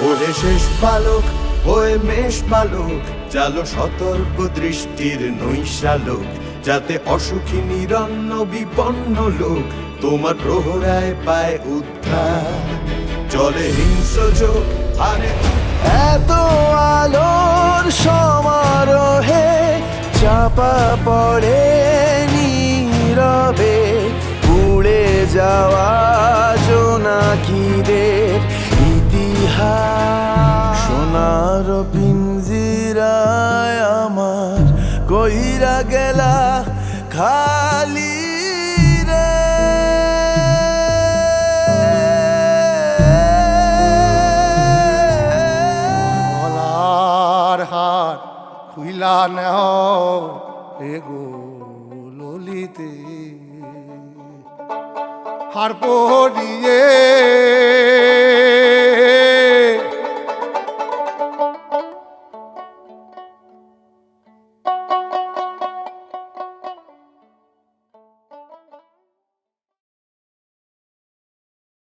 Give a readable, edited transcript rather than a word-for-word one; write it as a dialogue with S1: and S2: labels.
S1: ওরে শেষ বালক হয়ে মেষ বালক, চালো সতর্ক দৃষ্টির নৈশালক, যাতে অসুখী নিরন্ন বিপন্ন লোক তোমার প্রহরায় পায় উদ্ধার। চলে হিংস্র চোখ আরে
S2: এত আলোর সমারোহে চাপা পড়ে নীরবে উড়ে যাওয়া জোনাকিদের ইতিহাস। সোনার পিঞ্জিরায় আমার কইরা গেলা খালি রে।
S3: গলার হার খুইলা নেও এগো ললিতে, হার পরিয়ে